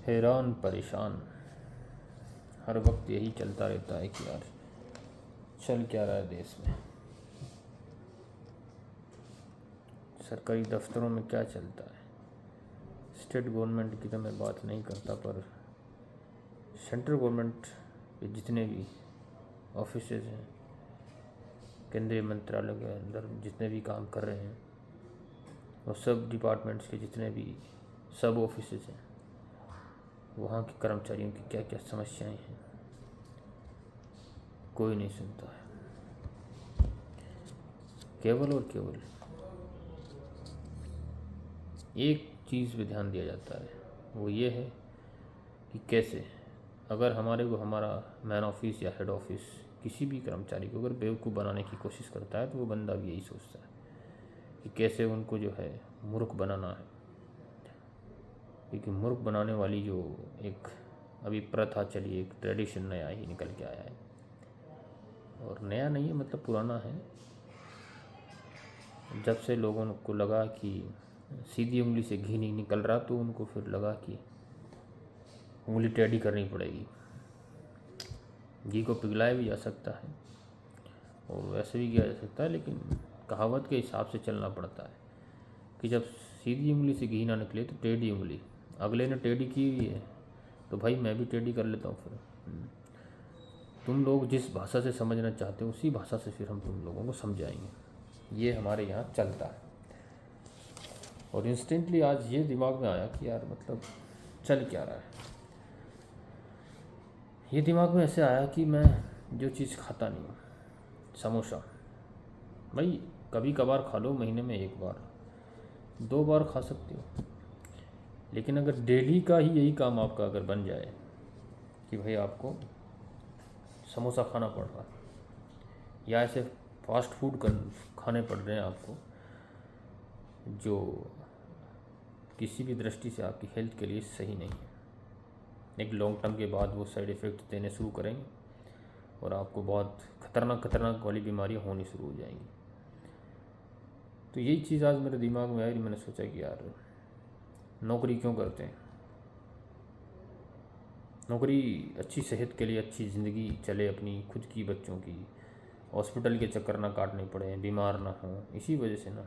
हैरान परेशान, हर वक्त यही चलता रहता है कि यार चल क्या रहा है देश में, सरकारी दफ्तरों में क्या चलता है। स्टेट गवर्नमेंट की तो मैं बात नहीं करता, पर सेंट्रल गवर्नमेंट के जितने भी ऑफिसेज हैं, केंद्रीय मंत्रालय के अंदर जितने भी काम कर रहे हैं, और सब डिपार्टमेंट्स के जितने भी सब ऑफिसेज हैं, वहाँ के कर्मचारियों की क्या क्या समस्याएं हैं कोई नहीं सुनता है। केवल और केवल एक चीज़ पे ध्यान दिया जाता है, वो ये है कि कैसे अगर हमारे को हमारा मैन ऑफिस या हेड ऑफिस किसी भी कर्मचारी को अगर बेवकूफ़ बनाने की कोशिश करता है, तो वो बंदा भी यही सोचता है कि कैसे उनको जो है मूर्ख बनाना है। क्योंकि मूर्ख बनाने वाली जो एक अभी प्रथा चली, एक ट्रेडिशन नया ही निकल के आया है, और नया नहीं है मतलब पुराना है। जब से लोगों को लगा कि सीधी उंगली से घी नहीं निकल रहा, तो उनको फिर लगा कि उंगली टेढ़ी करनी पड़ेगी। घी को पिघलाया भी जा सकता है और वैसे भी किया जा सकता है, लेकिन कहावत के हिसाब से चलना पड़ता है कि जब सीधी उंगली से घी ना निकले तो टेढ़ी उंगली। अगले ने टेढ़ी की हुई है तो भाई मैं भी टेढ़ी कर लेता हूँ फिर। तुम लोग जिस भाषा से समझना चाहते हो उसी भाषा से फिर हम तुम लोगों को समझाएंगे। ये हमारे यहाँ चलता है। और इंस्टेंटली आज ये दिमाग में आया कि यार मतलब चल क्या रहा है। ये दिमाग में ऐसे आया कि मैं जो चीज़ खाता नहीं हूँ, समोसा, भाई कभी कभार खा लो, महीने में एक बार 2 बार खा सकते हो, लेकिन अगर डेली का ही यही काम आपका अगर बन जाए कि भाई आपको समोसा खाना पड़ रहा है या ऐसे फास्ट फूड खाने पड़ रहे हैं आपको, जो किसी भी दृष्टि से आपकी हेल्थ के लिए सही नहीं है, एक लॉन्ग टर्म के बाद वो साइड इफ़ेक्ट देने शुरू करेंगे और आपको बहुत खतरनाक वाली बीमारियाँ होनी शुरू हो जाएंगी। तो यही चीज़ आज मेरे दिमाग में आई। मैंने सोचा कि यार नौकरी क्यों करते हैं। नौकरी अच्छी सेहत के लिए, अच्छी ज़िंदगी चले अपनी खुद की, बच्चों की, हॉस्पिटल के चक्कर ना काटने पड़े, बीमार ना हो, इसी वजह से ना।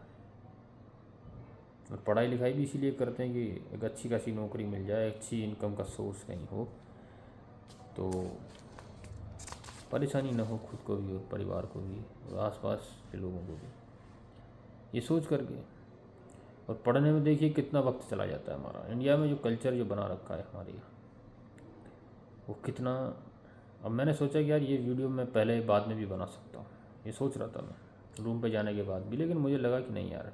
और पढ़ाई लिखाई भी इसीलिए करते हैं कि एक अच्छी खासी नौकरी मिल जाए, अच्छी इनकम का सोर्स कहीं हो, तो परेशानी ना हो खुद को भी और परिवार को भी और आसपास के लोगों को भी, ये सोच करके। और पढ़ने में देखिए कितना वक्त चला जाता है हमारा। इंडिया में जो कल्चर जो बना रखा है हमारे यहाँ, वो कितना। अब मैंने सोचा कि यार ये वीडियो मैं पहले बाद में भी बना सकता हूँ, ये सोच रहा था मैं रूम पे जाने के बाद भी, लेकिन मुझे लगा कि नहीं यार,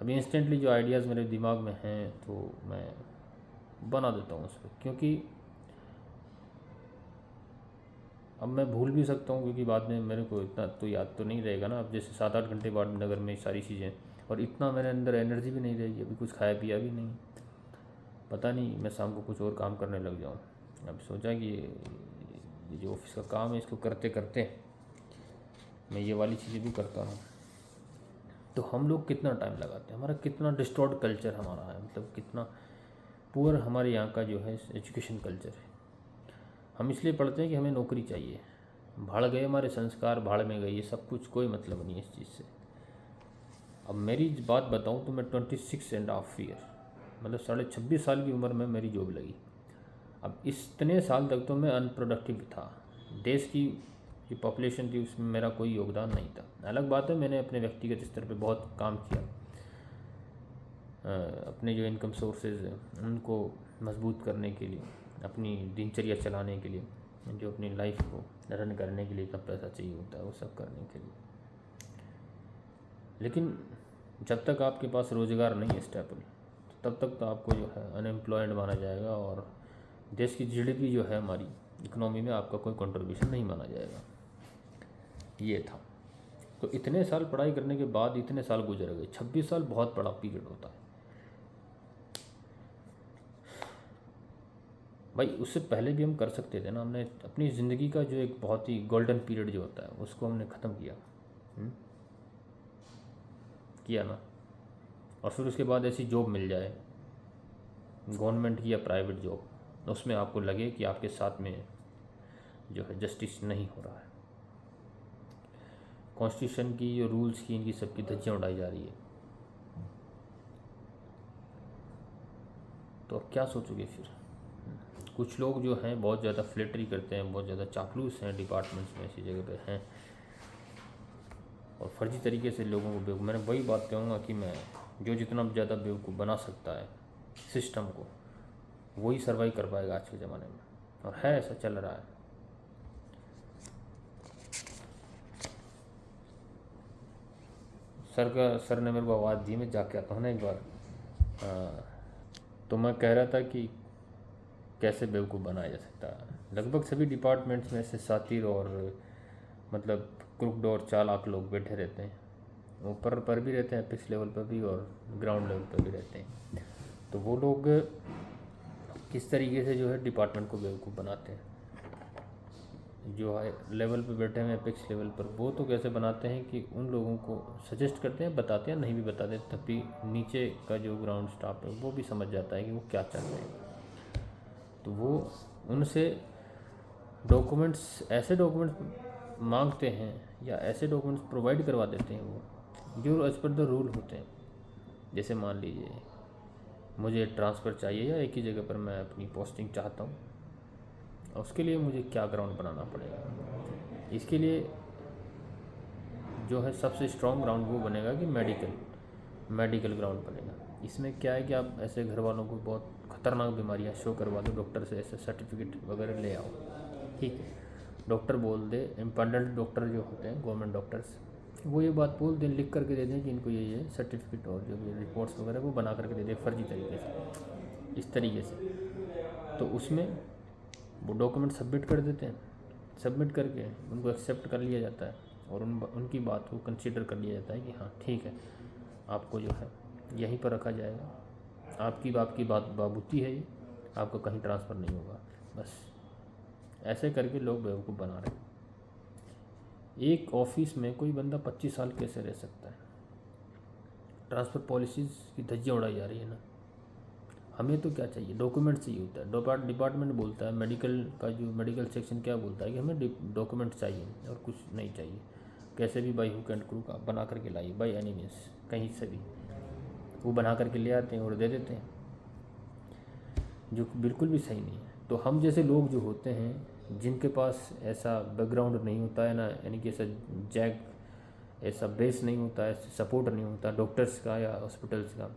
अभी इंस्टेंटली जो आइडियाज़ मेरे दिमाग में हैं तो मैं बना देता हूँ उस पर। क्योंकि अब मैं भूल भी सकता हूँ, क्योंकि बाद में मेरे को इतना तो याद तो नहीं रहेगा ना। अब जैसे 7-8 घंटे बाद नगर में सारी चीज़ें, और इतना मेरे अंदर एनर्जी भी नहीं रहेगी, अभी कुछ खाया पिया भी नहीं, पता नहीं मैं शाम को कुछ और काम करने लग जाऊँ। अब सोचा कि ये जो ऑफिस का काम है इसको करते करते मैं ये वाली चीज़ें भी करता हूँ। तो हम लोग कितना टाइम लगाते हैं, हमारा कितना डिस्टॉर्ट कल्चर हमारा है, मतलब कितना पुअर हमारे यहाँ का जो है एजुकेशन कल्चर है। हम इसलिए पढ़ते हैं कि हमें नौकरी चाहिए, भाड़ गए हमारे संस्कार, भाड़ में गए, ये सब कुछ कोई मतलब नहीं है इस चीज़ से। अब मेरी बात बताऊँ तो मैं 26.5 ईयर, मतलब 26.5 साल की उम्र में मेरी जॉब लगी। अब इतने साल तक तो मैं अनप्रोडक्टिव था। देश की जो पॉपुलेशन थी उसमें मेरा कोई योगदान नहीं था। अलग बात है मैंने अपने व्यक्तिगत स्तर पे बहुत काम किया, अपने जो इनकम सोर्सेज हैं उनको मजबूत करने के लिए, अपनी दिनचर्या चलाने के लिए, जो अपनी लाइफ को रन करने के लिए इतना पैसा चाहिए होता है वो सब करने के लिए। लेकिन जब तक आपके पास रोज़गार नहीं है स्टेबल, तब तक तो आपको जो है अनएम्प्लॉयड माना जाएगा, और देश की जीडीपी जो है हमारी इकोनॉमी में आपका कोई कंट्रीब्यूशन नहीं माना जाएगा। ये था। तो इतने साल पढ़ाई करने के बाद इतने साल गुजर गए, 26 साल बहुत बड़ा पीरियड होता है भाई। उससे पहले भी हम कर सकते थे ना। हमने अपनी ज़िंदगी का जो एक बहुत ही गोल्डन पीरियड जो होता है उसको हमने ख़त्म किया। किया ना। और फिर उसके बाद ऐसी जॉब मिल जाए गवर्नमेंट की या प्राइवेट जॉब, उसमें आपको लगे कि आपके साथ में जो है जस्टिस नहीं हो रहा है। कॉन्स्टिट्यूशन की जो रूल्स की इनकी सबकी धज्जियाँ उड़ाई जा रही है। तो अब क्या सोचोगे फिर? कुछ लोग जो हैं बहुत ज़्यादा फ्लेटरी करते हैं, बहुत ज़्यादा चापलूस हैं, डिपार्टमेंट्स में ऐसी जगह पे हैं और फर्जी तरीके से लोगों को बेवकूफ़, मैंने वही बात कहूँगा कि मैं जो जितना ज़्यादा बेवकूफ़ बना सकता है सिस्टम को, वही सर्वाइव कर पाएगा आज के ज़माने में, और है ऐसा चल रहा है। सर ने मेरे को आवाज़ दी, मैं जाके आता हूँ ना एक बार। तो मैं कह रहा था कि कैसे बेवकूफ़ बनाया जा सकता है। लगभग सभी डिपार्टमेंट्स में ऐसे सातिर और मतलब क्रुक्ड और चालाक लोग बैठे रहते हैं, ऊपर पर भी रहते हैं, एपिक्स लेवल पर भी और ग्राउंड लेवल पर भी रहते हैं। तो वो लोग किस तरीके से जो है डिपार्टमेंट को बेवकूफ़ बनाते हैं, जो हाई लेवल पे बैठे हैं एपिक्स लेवल पर, वो तो कैसे बनाते हैं कि उन लोगों को सजेस्ट करते हैं, बताते हैं, नहीं भी बताते तब भी नीचे का जो ग्राउंड स्टाफ है वो भी समझ जाता है कि वो क्या चाहते हैं। तो वो उनसे ऐसे डॉक्यूमेंट्स मांगते हैं या ऐसे डॉक्यूमेंट्स प्रोवाइड करवा देते हैं वो जो एज़ पर द रूल होते हैं। जैसे मान लीजिए मुझे ट्रांसफ़र चाहिए या एक ही जगह पर मैं अपनी पोस्टिंग चाहता हूँ, और उसके लिए मुझे क्या ग्राउंड बनाना पड़ेगा। इसके लिए जो है सबसे स्ट्रॉन्ग ग्राउंड वो बनेगा कि मेडिकल ग्राउंड बनेगा। इसमें क्या है कि आप ऐसे घर वालों को बहुत ख़तरनाक बीमारियां शो करवा दो, डॉक्टर से ऐसे सर्टिफिकेट वगैरह ले आओ, ठीक है। डॉक्टर बोल दे, इम्पैनल्ड डॉक्टर जो होते हैं गवर्नमेंट डॉक्टर्स, वो ये बात बोल दें, लिख करके दे दें कि इनको ये सर्टिफिकेट और जो भी रिपोर्ट्स वगैरह वो बना करके दे दें फर्जी तरीके से, इस तरीके से। तो उसमें वो डॉक्यूमेंट सबमिट कर देते हैं, सबमिट करके उनको एक्सेप्ट कर लिया जाता है और उनकी बात को कंसीडर कर लिया जाता है कि हाँ ठीक है, आपको जो है यहीं पर रखा जाएगा, आपकी बात बाबूती है, ये आपका कहीं ट्रांसफ़र नहीं होगा। बस ऐसे करके लोग बेवकूफ़ बना रहे हैं। एक ऑफिस में कोई बंदा 25 साल कैसे रह सकता है? ट्रांसफ़र पॉलिसीज़ की धज्जियाँ उड़ाई जा रही है ना। हमें तो क्या चाहिए, डॉक्यूमेंट चाहिए होता है। डिपार्टमेंट बोलता है, मेडिकल का जो मेडिकल सेक्शन क्या बोलता है कि हमें डॉक्यूमेंट चाहिए और कुछ नहीं चाहिए, कैसे भी बाई हुक एंड क्रूक आप बना करके लाइए, बाई एनी मीन्स, कहीं से भी वो बना करके ले आते हैं और दे देते हैं, जो बिल्कुल भी सही नहीं है। तो हम जैसे लोग जो होते हैं जिनके पास ऐसा बैकग्राउंड नहीं होता है ना, यानी कि ऐसा बेस नहीं होता है, सपोर्ट नहीं होता डॉक्टर्स का या हॉस्पिटल्स का,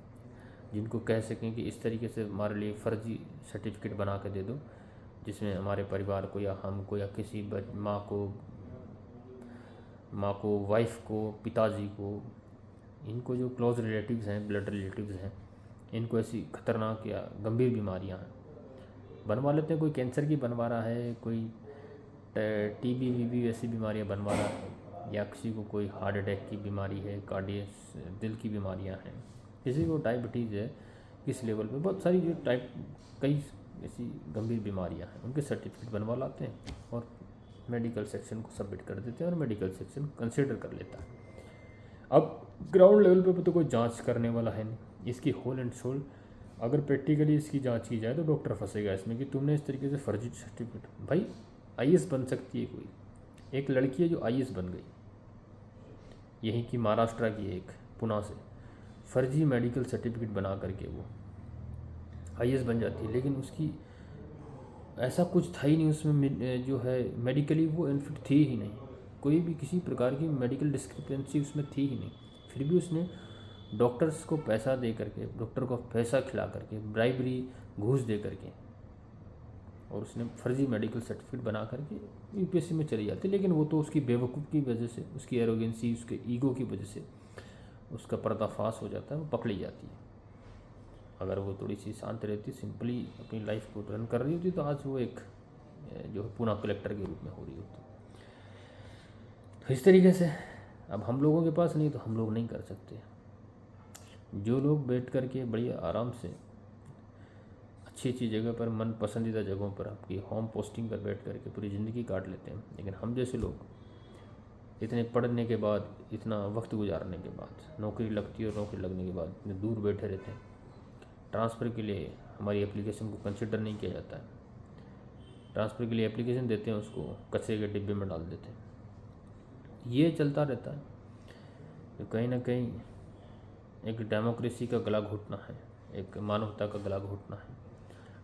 जिनको कह सकें कि इस तरीके से हमारे लिए फ़र्जी सर्टिफिकेट बना के दे दो जिसमें हमारे परिवार को या हमको या किसी माँ को वाइफ को, पिताजी को, इनको जो क्लोज रिलेटिव्स हैं, ब्लड रिलेटिव्स हैं, इनको ऐसी ख़तरनाक या गंभीर बीमारियां हैं, बनवा लेते हैं। कोई कैंसर की बनवा रहा है, कोई टीबी वीबी ऐसी बीमारियां बनवा रहा है, या किसी को कोई हार्ट अटैक की बीमारी है, कार्डियस दिल की बीमारियां हैं, किसी को डायबिटीज़ है, किस लेवल पे बहुत सारी जो कई ऐसी गंभीर बीमारियां हैं, उनके सर्टिफिकेट बनवा लाते हैं और मेडिकल सेक्शन को सबमिट कर देते हैं और मेडिकल सेक्शन कंसिडर कर लेता है। अब ग्राउंड लेवल पे तो कोई जांच करने वाला है नहीं, इसकी होल एंड सोल अगर प्रैक्टिकली इसकी जांच की जाए तो डॉक्टर फंसेगा इसमें कि तुमने इस तरीके से फर्जी सर्टिफिकेट। भाई आईएएस बन सकती है कोई, एक लड़की है जो आईएएस बन गई, यहीं की महाराष्ट्र की, एक पुणे से, फर्जी मेडिकल सर्टिफिकेट बना करके वो आईएएस बन जाती है, लेकिन उसकी ऐसा कुछ था ही नहीं उसमें, जो है मेडिकली वो इनफिट थी ही नहीं, कोई भी किसी प्रकार की मेडिकल डिस्क्रिपेंसी उसमें थी ही नहीं, फिर भी उसने डॉक्टर्स को पैसा दे करके, डॉक्टर को पैसा खिला करके, ब्राइबरी घूस दे करके, और उसने फर्जी मेडिकल सर्टिफिकेट बना करके यूपीएससी में चली जाती है। लेकिन वो तो उसकी बेवकूफ़ की वजह से, उसकी एरोगेंसी, उसके ईगो की वजह से उसका पर्दाफाश हो जाता है, वो पकड़ी जाती है। अगर वो थोड़ी सी शांत रहती, सिंपली अपनी लाइफ को रन कर रही होती, तो आज वो एक जो है पुणे कलेक्टर के रूप में हो रही होती। तो इस तरीके से अब हम लोगों के पास नहीं, तो हम लोग नहीं कर सकते। जो लोग बैठ कर के बढ़िया आराम से अच्छी अच्छी जगह पर, मन पसंदीदा जगहों पर, आपकी होम पोस्टिंग पर बैठ कर के पूरी ज़िंदगी काट लेते हैं, लेकिन हम जैसे लोग इतने पढ़ने के बाद, इतना वक्त गुजारने के बाद, नौकरी लगती है और नौकरी लगने के बाद इतने दूर बैठे रहते हैं, ट्रांसफ़र के लिए हमारी एप्लीकेशन को कंसिडर नहीं किया जाता है। ट्रांसफ़र के लिए एप्लीकेशन देते हैं, उसको कचरे के डिब्बे में डाल देते हैं। ये चलता रहता है। तो कहीं ना कहीं एक डेमोक्रेसी का गला घोटना है, एक मानवता का गला घोटना है।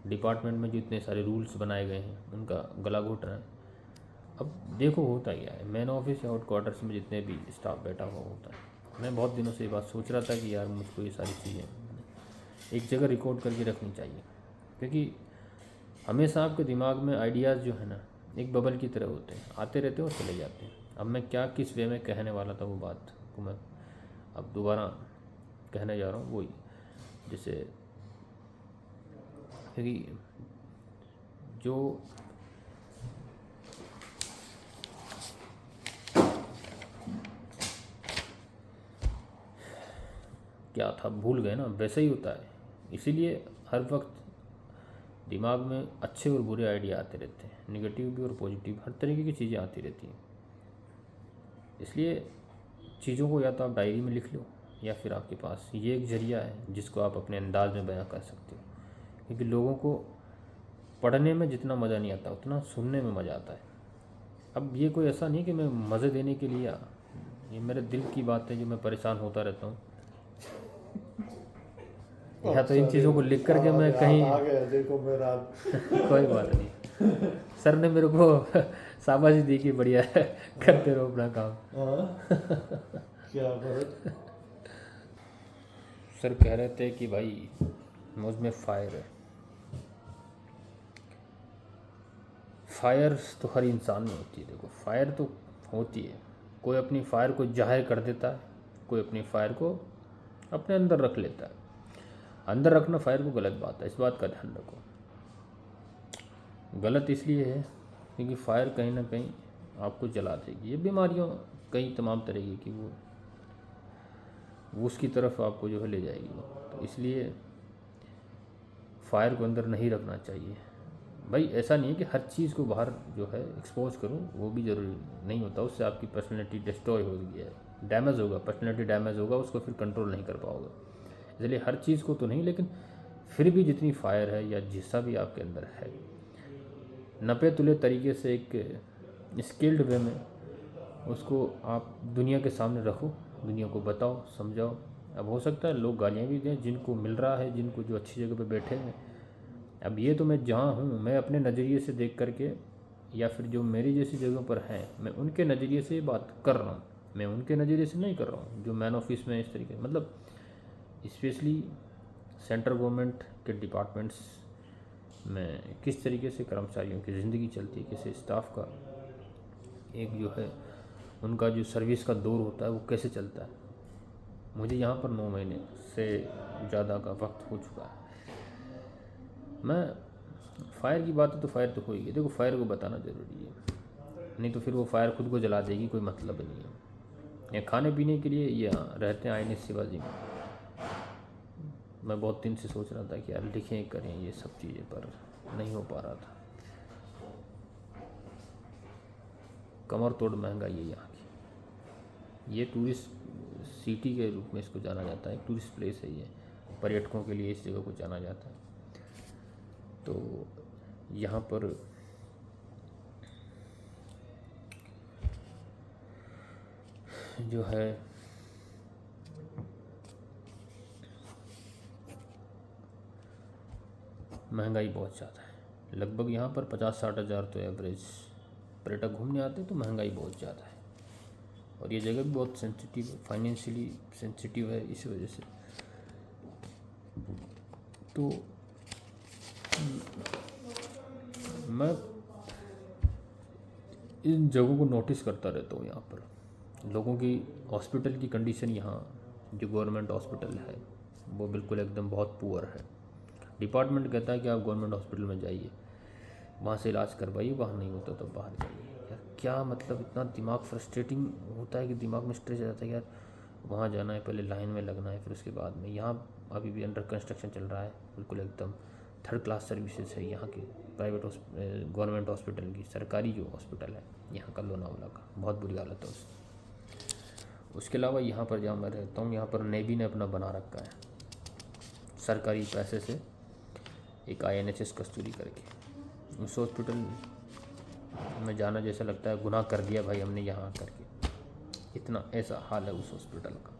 डिपार्टमेंट में जो इतने सारे रूल्स बनाए गए हैं उनका गला घोट रहा है। अब देखो होता क्या है, मेन ऑफिस या हेडक्वार्टर्स में जितने भी स्टाफ बैठा हुआ होता है, मैं बहुत दिनों से ये बात सोच रहा था कि यार मुझको ये सारी चीज़ें एक जगह रिकॉर्ड करके रखनी चाहिए, क्योंकि हमेशा आपके दिमाग में आइडियाज़ जो है ना एक बबल की तरह होते हैं, आते रहते हैं और चले जाते हैं। अब मैं क्या किस वे में कहने वाला था वो बात को मैं अब दोबारा कहने जा रहा हूँ। वही जैसे क्योंकि जो क्या था भूल गए ना, वैसे ही होता है। इसीलिए हर वक्त दिमाग में अच्छे और बुरे आइडिया आते रहते हैं, नेगेटिव भी और पॉजिटिव, हर तरीके की चीज़ें आती रहती हैं। इसलिए चीज़ों को या तो आप डायरी में लिख लो या फिर आपके पास ये एक ज़रिया है जिसको आप अपने अंदाज में बयां कर सकते हो। क्योंकि लोगों को पढ़ने में जितना मज़ा नहीं आता उतना सुनने में मज़ा आता है। अब ये कोई ऐसा नहीं कि मैं मज़े देने के लिए, ये मेरे दिल की बात है जो मैं परेशान होता रहता हूँ, या तो इन चीज़ों को लिख करके मैं कहीं देखो मेरा कोई बात नहीं, सर ने मेरे को शाबाशी दी कि बढ़िया है, करते रहो अपना काम। क्या बात? सर कह रहे थे कि भाई मुझ में फायर है। फायर तो हर इंसान में होती है। देखो फायर तो होती है, कोई अपनी फायर को जाहिर कर देता है, कोई अपनी फायर को अपने अंदर रख लेता है। अंदर रखना फायर को गलत बात है, इस बात का ध्यान रखो। गलत इसलिए है क्योंकि फायर कहीं ना कहीं आपको जला देगी। ये बीमारियों कई तमाम तरीके की वो उसकी तरफ आपको जो है ले जाएगी। तो इसलिए फायर को अंदर नहीं रखना चाहिए। भाई ऐसा नहीं है कि हर चीज़ को बाहर जो है एक्सपोज करूँ, वो भी ज़रूरी नहीं होता। उससे आपकी पर्सनैलिटी डिस्ट्रॉय हो गई है, डैमेज होगा, पर्सनैलिटी डैमेज होगा, उसको फिर कंट्रोल नहीं कर पाओगे। इसलिए हर चीज़ को तो नहीं, लेकिन फिर भी जितनी फायर है या जिसका भी आपके अंदर है, नपे तुले तरीके से एक स्किल्ड वे में उसको आप दुनिया के सामने रखो, दुनिया को बताओ, समझाओ। अब हो सकता है लोग गालियाँ भी दें जिनको मिल रहा है, जिनको जो अच्छी जगह पे बैठे हैं। अब ये तो मैं जहाँ हूँ, मैं अपने नज़रिए से देख करके, या फिर जो मेरी जैसी जगह पर हैं, मैं उनके नज़रिए से बात कर रहा हूँ, मैं उनके नज़रिए से नहीं कर रहा हूँ जो मैन ऑफिस में इस तरीके, मतलब स्पेशली सेंट्रल गवर्नमेंट के डिपार्टमेंट्स में किस तरीके से कर्मचारियों की ज़िंदगी चलती है, कैसे स्टाफ का एक जो है उनका जो सर्विस का दौर होता है वो कैसे चलता है। मुझे यहाँ पर 9 महीने से ज़्यादा का वक्त हो चुका है। मैं फायर की बात है तो फायर तो होगी। देखो फायर को बताना ज़रूरी है, नहीं तो फिर वो फायर खुद को जला देगी, कोई मतलब नहीं है। या खाने पीने के लिए ये रहते हैं आईने शिवाजी में। मैं बहुत दिन से सोच रहा था कि यार लिखें करें ये सब चीज़ें, पर नहीं हो पा रहा था। कमर तोड़ महंगाई है यहाँ की। ये टूरिस्ट सिटी के रूप में इसको जाना जाता है, टूरिस्ट प्लेस है ये, पर्यटकों के लिए इस जगह को जाना जाता है। तो यहाँ पर जो है महंगाई बहुत ज़्यादा है। लगभग यहाँ पर 50-60 हज़ार तो एवरेज पर्यटक घूमने आते हैं, तो महंगाई बहुत ज़्यादा है। और ये जगह भी बहुत सेंसिटिव है, फाइनेंशियली सेंसिटिव है इस वजह से। तो मैं इन जगहों को नोटिस करता रहता हूँ। यहाँ पर लोगों की हॉस्पिटल की कंडीशन, यहाँ जो गवर्नमेंट हॉस्पिटल है वो बिल्कुल एकदम बहुत पुअर है। डिपार्टमेंट कहता है कि आप गवर्नमेंट हॉस्पिटल में जाइए, वहाँ से इलाज करवाइए, वहाँ नहीं होता तो बाहर जाइए। यार क्या मतलब, इतना दिमाग फ्रस्ट्रेटिंग होता है कि दिमाग में स्ट्रेस आ जाता है यार, वहाँ जाना है, पहले लाइन में लगना है, फिर उसके बाद में। यहाँ अभी भी अंडर कंस्ट्रक्शन चल रहा है, बिल्कुल एकदम थर्ड क्लास सर्विसेज है यहाँ की प्राइवेट गवर्नमेंट हॉस्पिटल की। सरकारी जो हॉस्पिटल है यहाँ का लोनावाला का, बहुत बुरी हालत है उसके अलावा यहाँ पर जहाँ मैं रहता हूँ, यहाँ पर नेवी ने अपना बना रखा है सरकारी पैसे से, एक INHS कस्तूरी करके, उस हॉस्पिटल में जाना जैसा लगता है गुनाह कर दिया भाई हमने यहाँ करके, इतना ऐसा हाल है उस हॉस्पिटल का।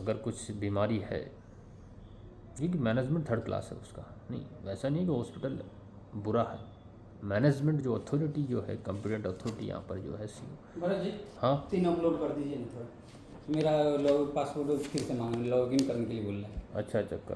अगर कुछ बीमारी है, क्योंकि मैनेजमेंट थर्ड क्लास है उसका, नहीं वैसा नहीं कि हॉस्पिटल बुरा है, मैनेजमेंट जो अथॉरिटी जो है, कॉम्पिटेंट अथॉरिटी यहाँ पर जो है भरत जी, हाँ 3 अपलोड कर दीजिए ना थोड़ा, मेरा पासवर्ड फिर से मांग लॉगिन करने के लिए बोल रहा है। अच्छा कर